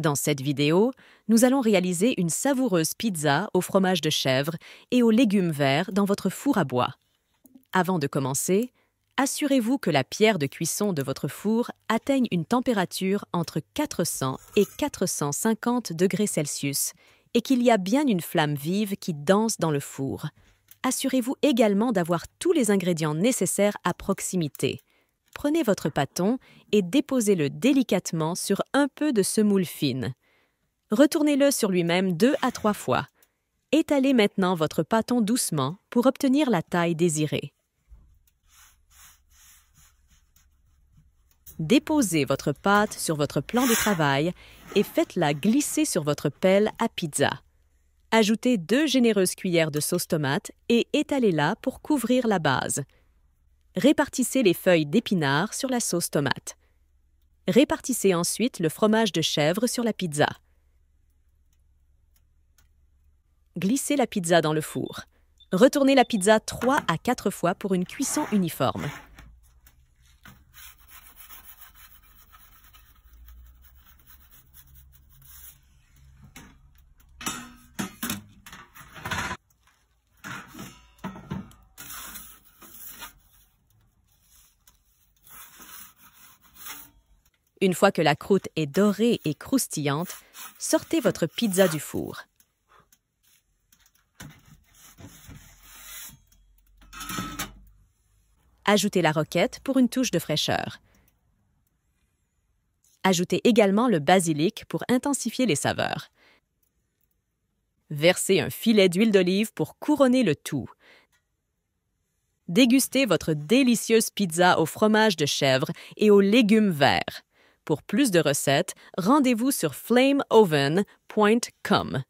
Dans cette vidéo, nous allons réaliser une savoureuse pizza au fromage de chèvre et aux légumes verts dans votre four à bois. Avant de commencer, assurez-vous que la pierre de cuisson de votre four atteigne une température entre 400 et 450 degrés Celsius et qu'il y a bien une flamme vive qui danse dans le four. Assurez-vous également d'avoir tous les ingrédients nécessaires à proximité. Prenez votre bâton et déposez-le délicatement sur un peu de semoule fine. Retournez-le sur lui-même 2 à 3 fois. Étalez maintenant votre bâton doucement pour obtenir la taille désirée. Déposez votre pâte sur votre plan de travail et faites-la glisser sur votre pelle à pizza. Ajoutez 2 généreuses cuillères de sauce tomate et étalez-la pour couvrir la base. Répartissez les feuilles d'épinards sur la sauce tomate. Répartissez ensuite le fromage de chèvre sur la pizza. Glissez la pizza dans le four. Retournez la pizza 3 à 4 fois pour une cuisson uniforme. Une fois que la croûte est dorée et croustillante, sortez votre pizza du four. Ajoutez la roquette pour une touche de fraîcheur. Ajoutez également le basilic pour intensifier les saveurs. Versez un filet d'huile d'olive pour couronner le tout. Dégustez votre délicieuse pizza au fromage de chèvre et aux légumes verts. Pour plus de recettes, rendez-vous sur flameoven.com.